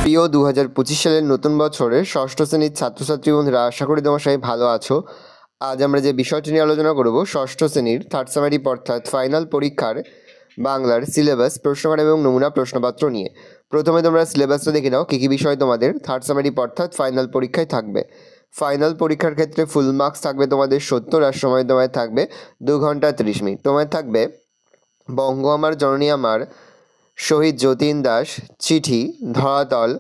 প্রিয় 2025 সালের নতুন বছরের ষষ্ঠ শ্রেণীর ছাত্রছাত্রী বন্ধুরা, আশা করি তোমার সবাই ভালো আছো। আজ আমরা যে বিষয়টি নিয়ে আলোচনা করব, ষষ্ঠ শ্রেণীর থার্ড সেমেস্টার অর্থাৎ ফাইনাল পরীক্ষার বাংলার সিলেবাস, প্রশ্নকার এবং নমুনা প্রশ্নপত্র নিয়ে। প্রথমে তোমরা সিলেবাসটা দেখে নাও, কী কী বিষয় তোমাদের থার্ড সেমেস্টার অর্থাৎ ফাইনাল পরীক্ষায় থাকবে। ফাইনাল পরীক্ষার ক্ষেত্রে ফুল মার্কস থাকবে তোমাদের 70, আর সময় তোমায় থাকবে 2 ঘন্টা 30 মিনিট। তোমায় থাকবে বঙ্গ আমার জননী আমার, শহীদ যতীন দাস, চিঠি, ধরাতল,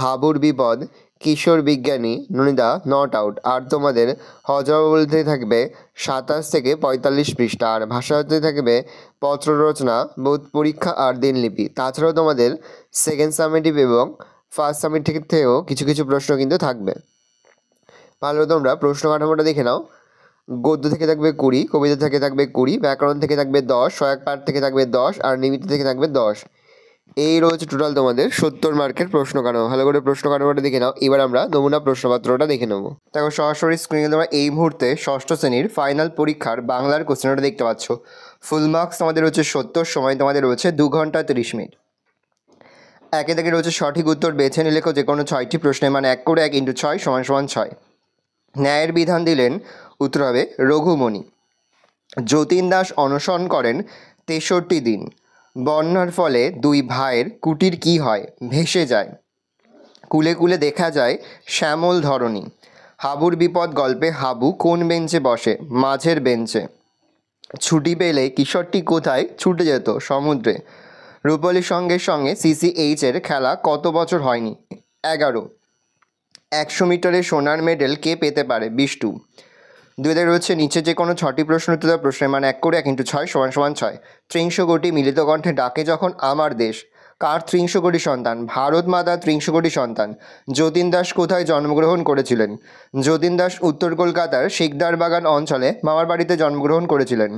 হাবুর বিপদ, কিশোর বিজ্ঞানী, ননিদা, নট আউট। আর তোমাদের হজরবলতে থাকবে 27 থেকে 45 পৃষ্ঠা। আর ভাষাতে থাকবে পত্র রচনা, বোধ পরীক্ষা আর দিনলিপি। তাছাড়াও তোমাদের সেকেন্ড সামেটিভ এবং ফার্স্ট সামেটিভ থেকেও কিছু কিছু প্রশ্ন কিন্তু থাকবে। ভালো, তোমরা প্রশ্ন কাঠামোটা দেখে নাও। গদ্য থেকে থাকবে 20, কবিতা থেকে থাকবে 20, ব্যাকরণ থেকে থাকবে 10, সহায়ক পাঠ থেকে থাকবে 10, আর নিমিত্ত থেকে থাকবে 10। এই রয়েছে টোটাল তোমাদের 70 মার্কের প্রশ্ন কাঠামো। ভালো করে প্রশ্ন কাঠামোটা দেখে নাও। এবার আমরা নমুনা প্রশ্নপত্রটা দেখে নেব। দেখো, সরাসরি স্ক্রিনে তোমরা এই মুহূর্তে ষষ্ঠ শ্রেণীর ফাইনাল পরীক্ষার বাংলার কোশ্চেনটা দেখতে পাচ্ছ। ফুল মার্কস তোমাদের রয়েছে 70, সময় তোমাদের রয়েছে 2 ঘন্টা 30 মিনিট। একে থেকে রয়েছে সঠিক উত্তর বেছে নিলে যে কোনো 6টি প্রশ্নের মান 1 করে 1 × 6 = 6। ন্যায়ের বিধান দিলেন, উত্তর হবে রঘুমণি। যতীন দাস অনশন করেন 63 দিন। বন্যার ফলে দুই ভাইয়ের কুটির কি হয়? ভেসে যায়। কুলে কুলে দেখা যায় শ্যামল ধরণী। হাবুর বিপদ গল্পে হাবু কোন বেঞ্চে বসে? মাঝের বেঞ্চে। ছুটি পেলে কিশোরটি কোথায় ছুটে যেত? সমুদ্রে। রূপালীর সঙ্গে সঙ্গে CCH এর খেলা কত বছর হয়নি? 11। 100 মিটারে সোনার মেডেল কে পেতে পারে? বিষ্টু। দুইতে রয়েছে নিচে যে কোনো 6টি প্রশ্ন উত্তর দেওয়া প্রশ্নের মান 1 করে 1 × 6 = 6। 300 কোটি মিলিত কণ্ঠে ডাকে যখন আমার দেশ। কার 300 কোটি সন্তান? ভারত মাতার 300 কোটি সন্তান। যতীন দাস কোথায় জন্মগ্রহণ করেছিলেন? যতীন দাস উত্তর কলকাতার শিকদার বাগান অঞ্চলে মামার বাড়িতে জন্মগ্রহণ করেছিলেন।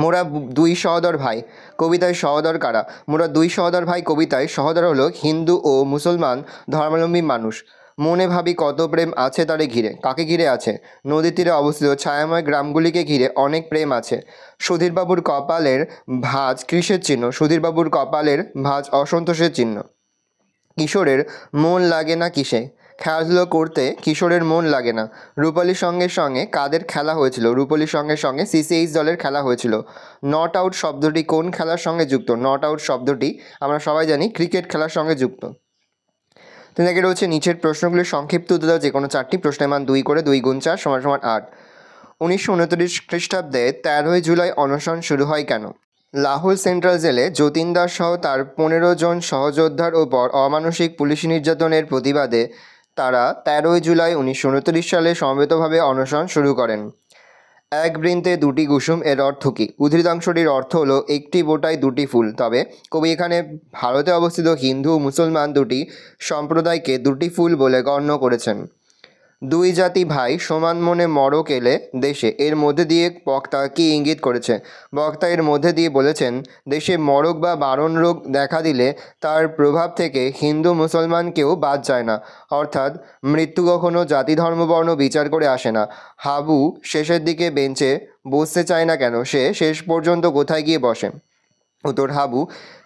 মোরা দুই সহোদর ভাই কবিতায় সহোদর কারা? মোরা দুই সহোদর ভাই কবিতায় সহোদর হলো হিন্দু ও মুসলমান ধর্মাবলম্বী মানুষ। মনে ভাবি কত প্রেম আছে তারে ঘিরে। কাকে ঘিরে আছে? নদীর তীরে অবস্থিত ছায়াময় গ্রামগুলিকে ঘিরে অনেক প্রেম আছে। সুধীরবাবুর কপালের ভাঁজ কিসের চিহ্ন? সুধীরবাবুর কপালের ভাঁজ অসন্তোষের চিহ্ন। কিশোরের মন লাগে না কিসে? খেলাধুলো করতে কিশোরের মন লাগে না। রূপালীর সঙ্গে সঙ্গে কাদের খেলা হয়েছিল? রূপালীর সঙ্গে সঙ্গে CCH দলের খেলা হয়েছিল। নট আউট শব্দটি কোন খেলার সঙ্গে যুক্ত? নট আউট শব্দটি আমরা সবাই জানি ক্রিকেট খেলার সঙ্গে যুক্ত। থেকে রয়েছে নিচের প্রশ্নগুলির সংক্ষিপ্ত উত্তর দাও যে কোনো 4টি প্রশ্নের মান 2 করে 2 × 4 = 8। 1929 খ্রিস্টাব্দে 13ই জুলাই অনশন শুরু হয় কেন? লাহোর সেন্ট্রাল জেলে যতীন দাস সহ তার 15 জন সহযোদ্ধার ওপর অমানসিক পুলিশি নির্যাতনের প্রতিবাদে তারা 13ই জুলাই 1929 সালে সমবেতভাবে অনশন শুরু করেন। এক বৃন্তে দুটি কুসুম এর অর্থ কী? উদ্ধৃতাংশটির অর্থ হলো একটি বোটায় দুটি ফুল। তবে কবি এখানে ভারতে অবস্থিত হিন্দু ও মুসলমান দুটি সম্প্রদায়কে দুটি ফুল বলে গণ্য করেছেন। দুই জাতি ভাই সমান মনে মড়ক এলে দেশে, এর মধ্যে দিয়ে বক্তা কী ইঙ্গিত করেছে? বক্তা এর মধ্যে দিয়ে বলেছেন, দেশে মড়ক বা বারণ রোগ দেখা দিলে তার প্রভাব থেকে হিন্দু মুসলমান কেউ বাদ যায় না, অর্থাৎ মৃত্যু কখনো জাতি ধর্ম বর্ণ বিচার করে আসে না। হাবু শেষের দিকে বেঞ্চে বসতে চায় না কেন? সে শেষ পর্যন্ত কোথায় গিয়ে বসে? উত্তর, হাবু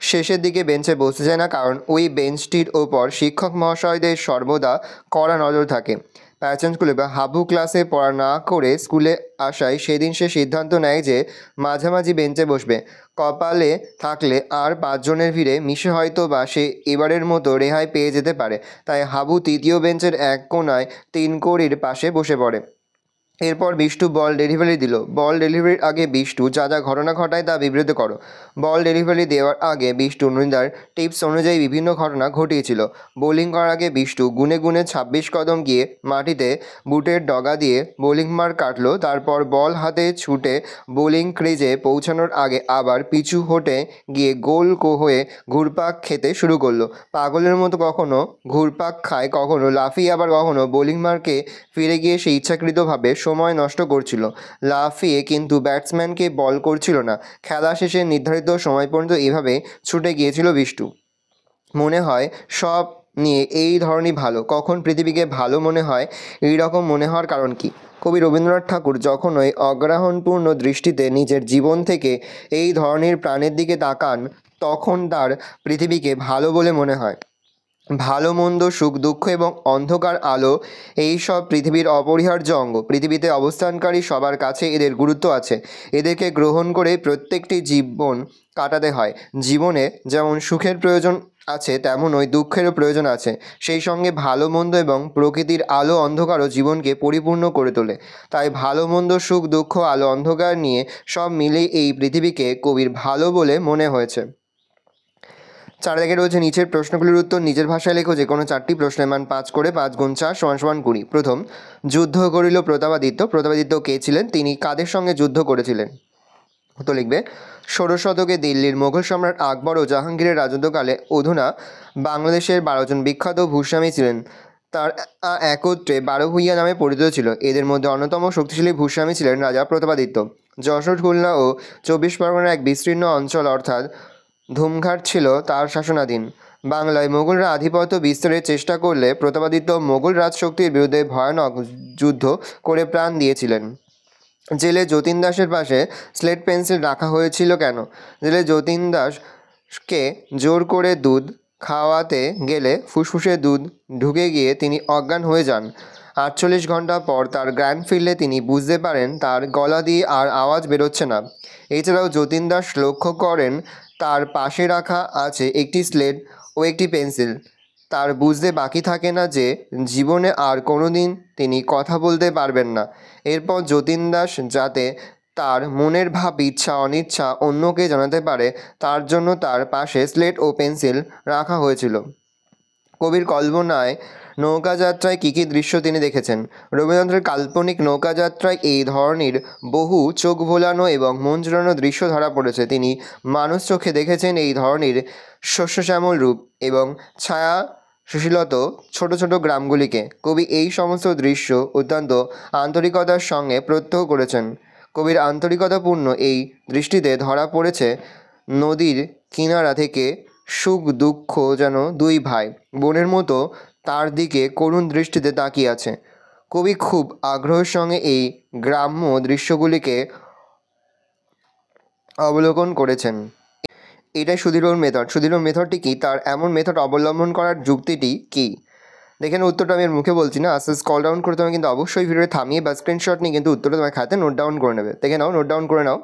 শেষের দিকে বেঞ্চে বসতে চায় না কারণ ওই বেঞ্চটির ওপর শিক্ষক মহাশয়দের সর্বদা কড়া নজর থাকে। প্যাচেন স্কুলে বা হাবু ক্লাসে পড়া না করে স্কুলে আসায় সেদিন সে সিদ্ধান্ত নেয় যে মাঝামাঝি বেঞ্চে বসবে। কপালে থাকলে আর 5 জনের ভিড়ে মিশে হয়তো বা সে এবারের মতো রেহাই পেয়ে যেতে পারে। তাই হাবু তৃতীয় বেঞ্চের এক কোণায় 3 কড়ির পাশে বসে পড়ে। এরপর বিষ্টু বল ডেলিভারি দিল। বল ডেলিভারির আগে বিষ্টু যা যা ঘটনা ঘটায় তা বিবৃত করো। বল ডেলিভারি দেওয়ার আগে বিষ্টু ননিদার টিপস অনুযায়ী বিভিন্ন ঘটনা ঘটিয়েছিল। বোলিং করার আগে বিষ্টু গুনে গুনে 26 কদম গিয়ে মাটিতে বুটের ডগা দিয়ে বোলিং মার কাটলো। তারপর বল হাতে ছুটে বোলিং ক্রিজে পৌঁছানোর আগে আবার পিছু হটে গিয়ে গোল হয়ে ঘুরপাক খেতে শুরু করলো। পাগলের মতো কখনো ঘুরপাক খায়, কখনো লাফিয়ে, আবার কখনো বোলিং মারকে ফিরে গিয়ে সে ইচ্ছাকৃতভাবে সময় নষ্ট করছিল, লাফিয়ে, কিন্তু ব্যাটসম্যানকে বল করছিল না। খেলা শেষে নির্ধারিত সময় পর্যন্ত এভাবে ছুটে গিয়েছিল বিষ্টু। মনে হয় সব নিয়ে এই ধরনই ভালো। কখন পৃথিবীকে ভালো মনে হয়? এই রকম মনে হওয়ার কারণ কি? কবি রবীন্দ্রনাথ ঠাকুর যখনই অগ্রাহ্যপূর্ণ দৃষ্টিতে নিজের জীবন থেকে এই ধরনের প্রাণের দিকে তাকান তখন তার পৃথিবীকে ভালো বলে মনে হয়। ভালো মন্দ, সুখ দুঃখ এবং অন্ধকার আলো এই সব পৃথিবীর অপরিহার্য অঙ্গ। পৃথিবীতে অবস্থানকারী সবার কাছে এদের গুরুত্ব আছে। এদেরকে গ্রহণ করে প্রত্যেকটি জীবন কাটাতে হয়। জীবনে যেমন সুখের প্রয়োজন আছে, তেমনই দুঃখেরও প্রয়োজন আছে। সেই সঙ্গে ভালো মন্দ এবং প্রকৃতির আলো অন্ধকারও জীবনকে পরিপূর্ণ করে তোলে। তাই ভালো মন্দ, সুখ দুঃখ, আলো অন্ধকার নিয়ে সব মিলেই এই পৃথিবীকে কবির ভালো বলে মনে হয়েছে। 4 দাগে রয়েছে নিচের প্রশ্নগুলির উত্তর নিজের ভাষায় লেখো। যে কোনো 4টি প্রশ্নের মান 5 করে। 5 গুণ 4 = 20। প্রথম, যুদ্ধ করিল প্রতাপাদিত্য। প্রতাপাদিত্য কে ছিলেন? তিনি কাদের সঙ্গে যুদ্ধ করেছিলেন? তো লিখবে, 16 শতকে দিল্লির মোগল সম্রাট আকবর ও জাহাঙ্গীরের রাজত্বকালে অধুনা বাংলাদেশের 12 জন বিখ্যাত ভূস্বামী ছিলেন। তার একত্রে 12 ভূঁইয়া নামে পরিচিত ছিল। এদের মধ্যে অন্যতম শক্তিশালী ভূস্বামী ছিলেন রাজা প্রতাপাদিত্য। যশোর, খুলনা ও 24 পরগনার এক বিস্তীর্ণ অঞ্চল অর্থাৎ ধুমঘাট ছিল তার শাসনাধীন। বাংলায় মোগলরা আধিপত্য বিস্তারের চেষ্টা করলে প্রতাপাদিত্য মোগল রাজশক্তির বিরুদ্ধে ভয়ানক যুদ্ধ করে প্রাণ দিয়েছিলেন। জেলে যতীন দাসের পাশে স্লেট পেন্সিল রাখা হয়েছিল কেন? জেলে যতীন দাসকে জোর করে দুধ খাওয়াতে গেলে ফুসফুসে দুধ ঢুকে গিয়ে তিনি অজ্ঞান হয়ে যান। 48 ঘন্টা পর তার জ্ঞান ফিরলে তিনি বুঝতে পারেন তার গলা দিয়ে আর আওয়াজ বেরোচ্ছে না। এছাড়াও যতীন দাস লক্ষ্য করেন তার পাশে রাখা আছে একটি স্লেট ও একটি পেন্সিল। তার বুঝতে বাকি থাকে না যে জীবনে আর কোনোদিন তিনি কথা বলতে পারবেন না। এরপর যতীন দাস যাতে তার মনের ভাব, ইচ্ছা অনিচ্ছা অন্যকে জানাতে পারে, তার জন্য তার পাশে স্লেট ও পেন্সিল রাখা হয়েছিল। কবির কল্পনায় নৌকাযাত্রায় কী কী দৃশ্য তিনি দেখেছেন? রবীন্দ্রনাথের কাল্পনিক নৌকাযাত্রায় এই ধরনের বহু চোখ ভোলানো এবং মন জুড়ানো দৃশ্য ধরা পড়েছে। তিনি মানুষ চোখে দেখেছেন এই ধরনের শস্যশ্যামল রূপ এবং ছায়া সুশীলত ছোট ছোট গ্রামগুলিকে। কবি এই সমস্ত দৃশ্য অত্যন্ত আন্তরিকতার সঙ্গে প্রত্যক্ষ করেছেন। কবির আন্তরিকতাপূর্ণ এই দৃষ্টিতে ধরা পড়েছে নদীর কিনারা থেকে সুখ দুঃখ যেন দুই ভাই বোনের মতো তার দিকে করুণ দৃষ্টিতে তাকিয়ে আছে। কবি খুব আগ্রহের সঙ্গে এই গ্রাম্য দৃশ্যগুলিকে অবলোকন করেছেন। এটাই সুধীরবাবুর মেথড। সুধীরবাবুর মেথডটি কী? তার এমন মেথড অবলম্বন করার যুক্তিটি কী? দেখেন, উত্তরটা আমি আর মুখে বলছি না, আস্তে স্ক্রল ডাউন করে তুমি কিন্তু অবশ্যই ভিডিওটা থামিয়ে বা স্ক্রিনশট নিয়ে কিন্তু উত্তরটা তোমার খাতে নোট ডাউন করে নেবে। দেখে নাও, নোট ডাউন করে নাও।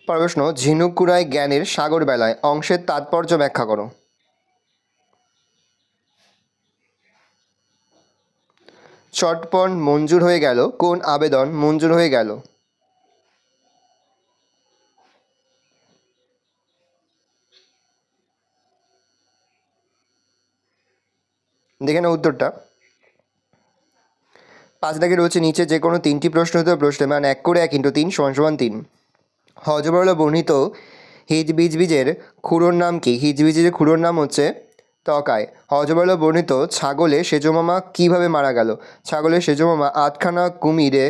পরের প্রশ্ন, ঝিনুক কুড়ায় জ্ঞানের সাগর বেলায় অংশের তাৎপর্য ব্যাখ্যা করো। চটপট মঞ্জুর হয়ে গেল, কোন আবেদন মঞ্জুর হয়ে গেল? দেখে নাও উত্তরটা। 5 দাগে রয়েছে নিচে যে কোনো 3টি প্রশ্ন উত্তর প্রশ্নের মান 1 করে 1 × 3 = 3। হযবরল বর্ণিত হিজবিজবিজের খুঁড়োর নাম কি? হিজবিজের খুঁড়োর নাম হচ্ছে তকায়। হযবরল বর্ণিত ছাগলে সেজমামা কীভাবে মারা গেল? ছাগলের সেজমামা 8খানা কুমিরে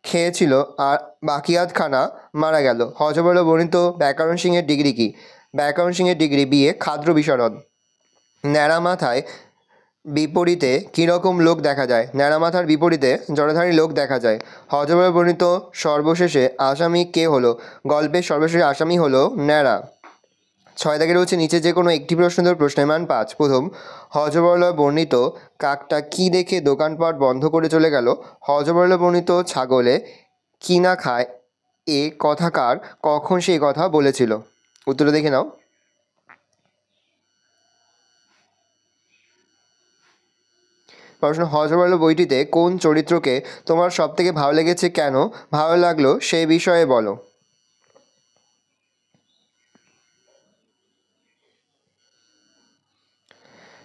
খেয়েছিল আর বাকি 8খানা মারা গেল। হযবরল বর্ণিত ব্যাকরণ সিংহের ডিগ্রি কি? ব্যাকরণ সিংহের ডিগ্রি BA খাদ্র বিশারদ। ন্যাড়া মাথায় বিপরীতে কীরকম লোক দেখা যায়? ন্যাড়া মাথার বিপরীতে জটাধারী লোক দেখা যায়। হযবরল বর্ণিত সর্বশেষে আসামি কে হলো? গল্পের সর্বশেষে আসামি হলো ন্যাড়া। 6 দাগে রয়েছে নিচে যে কোনো একটি প্রশ্ন উত্তর প্রশ্নের মান 5। প্রথম, হযবরল বর্ণিত কাকটা কি দেখে দোকানপাট বন্ধ করে চলে গেল? হযবরল বর্ণিত ছাগলে কি না খায় এ কথাকার কখন সেই কথা বলেছিল? উত্তরটা দেখে নাও। প্রশ্ন, হযবরল বইটিতে কোন চরিত্রকে তোমার সবথেকে ভালো লেগেছে, কেন ভালো লাগলো সেই বিষয়ে বলো।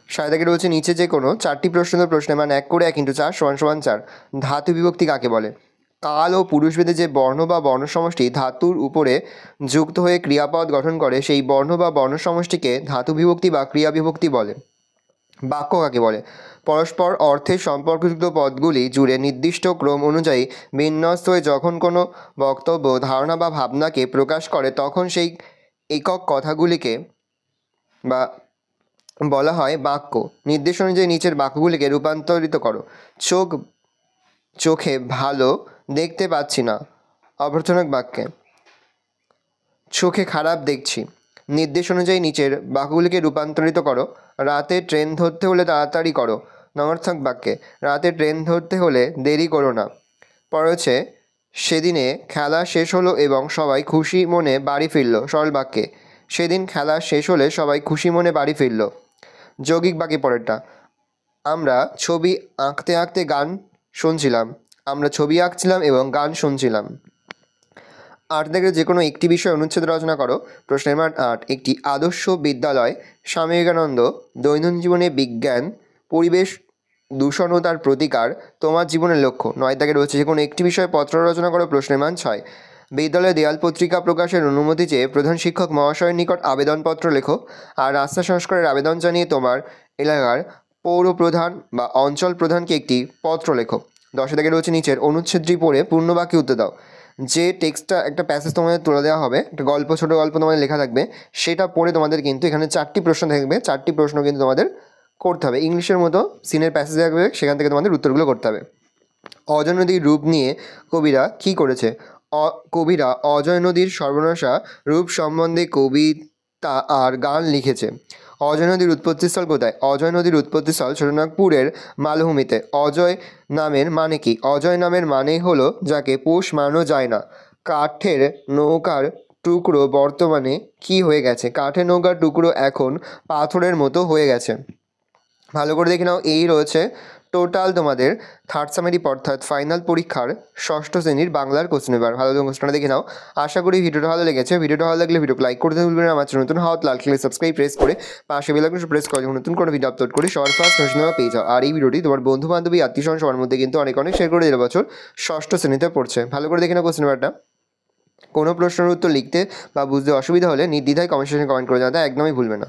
7 দাগে রয়েছে নিচে যে কোনো 4টি প্রশ্ন উত্তর প্রশ্নের মান 1 করে 1 × 4 = 4। ধাতু বিভক্তি কাকে বলে? কাল ও পুরুষভেদে যে বর্ণ বা বর্ণসমষ্টি ধাতুর উপরে যুক্ত হয়ে ক্রিয়াপদ গঠন করে সেই বর্ণ বা বর্ণসমষ্টিকে ধাতু বিভক্তি বা ক্রিয়া বিভক্তি বলে। বাক্য কাকে বলে? পরস্পর অর্থের সম্পর্কযুক্ত পদগুলি জুড়ে নির্দিষ্ট ক্রম অনুযায়ী বিন্যস্ত হয়ে যখন কোনো বক্তব্য, ধারণা বা ভাবনাকে প্রকাশ করে তখন সেই একক কথাগুলিকে বা বলা হয় বাক্য। নির্দেশ অনুযায়ী নিচের বাক্যগুলিকে রূপান্তরিত করো। চোখে ভালো দেখতে পাচ্ছি না, অভ্যর্থনাক বাক্যে চোখে খারাপ দেখছি। নির্দেশ অনুযায়ী নিচের বাক্যগুলিকে রূপান্তরিত করো। রাতে ট্রেন ধরতে হলে তাড়াতাড়ি করো। নমর্থক বাক্যে রাতে ট্রেন ধরতে হলে দেরি করো না। পরে হচ্ছে সেদিনে খেলা শেষ হলো এবং সবাই খুশি মনে বাড়ি ফিরল। সরল বাক্যে সেদিন খেলা শেষ হলে সবাই খুশি মনে বাড়ি ফিরল। যৌগিক বাক্যে পরেরটা আমরা ছবি আঁকতে আঁকতে গান শুনছিলাম। আমরা ছবি আঁকছিলাম এবং গান শুনছিলাম। 8 থেকে যে কোনো একটি বিষয় অনুচ্ছেদ রচনা করো। প্রশ্নের মান 8। একটি আদর্শ বিদ্যালয়, স্বামী বিবেকানন্দ, দৈনন্দিন জীবনে বিজ্ঞান, পরিবেশ দূষণ ও তার প্রতিকার, তোমার জীবনের লক্ষ্য। 9 থেকে রয়েছে যে কোনো একটি বিষয়ে পত্র রচনা করো। প্রশ্নের মান 6। বিদ্যালয়ে দেয়াল পত্রিকা প্রকাশের অনুমতি চেয়ে প্রধান শিক্ষক মহাশয়ের নিকট আবেদনপত্র লেখো। আর রাস্তা সংস্কারের আবেদন জানিয়ে তোমার এলাকার পৌর প্রধান বা অঞ্চল প্রধানকে একটি পত্র লেখো। 10 থেকে রয়েছে নিচের অনুচ্ছেদটি পড়ে পূর্ণ বাক্যে উত্তর দাও। যে টেক্সটটা একটা প্যাসেজ তোমাদের তুলে দেওয়া হবে, একটা গল্প, ছোটো গল্প তোমাদের লেখা থাকবে, সেটা পড়ে তোমাদের কিন্তু এখানে 4টি প্রশ্ন থাকবে। 4টি প্রশ্ন কিন্তু তোমাদের করতে হবে। ইংলিশের মতো সিনের প্যাসেজ থাকবে, সেখান থেকে তোমাদের উত্তরগুলো করতে হবে। অজয় নদীর রূপ নিয়ে কবিরা কী করেছে? কবিরা অজয় নদীর সর্বনাশা রূপ সম্বন্ধে কবিতা আর গান লিখেছে। অজয় নদীর উৎপত্তিস্থল কোথায়? অজয় নদীর উৎপত্তিস্থল ছোটনাগপুরের মালভূমিতে। অজয় নামের মানে কি? অজয় নামের মানে হলো যাকে পোষ মানানো যায় না। কাঠের নৌকার টুকরো বর্তমানে কি হয়ে গেছে? কাঠের নৌকার টুকরো এখন পাথরের মতো হয়ে গেছে। ভালো করে দেখে নাও, এই রয়েছে টোটাল তোমাদের থার্ড সামারি অর্থাৎ ফাইনাল পরীক্ষার ষষ্ঠ শ্রেণীর বাংলার কোশ্চেন পেপার। ভালো কোশ্চেনটা দেখে নাও। আশা করি ভিডিওটা ভালো লেগেছে। ভিডিওটা ভালো লাগলে ভিডিওকে লাইক করতে ভুলবেন না। আমার চ্যানেল নতুন হওয়া লাল কালার সাবস্ক্রাইব প্রেস করে পাশে বেল আইকন প্রেস করে যখন নতুন কোনো ভিডিও আপলোড করি সবার ফার্স্ট নোটিফিকেশন পেয়ে যাও। আর এই ভিডিওটি তোমার বন্ধু বান্ধবী আত্মীয়স্বজন সবার মধ্যে কিন্তু অনেক শেয়ার করে দিলে। বছর ষষ্ঠ শ্রেণীতে পড়ছে। ভালো করে দেখে নাও কোশ্চেন পেপারটা। কোনো প্রশ্নের উত্তর লিখতে বা বুঝতে অসুবিধা হলে নির্দ্বিধায় কমেন্ট সেকশনে কমেন্ট করে জানাতে একদমই ভুলবে না।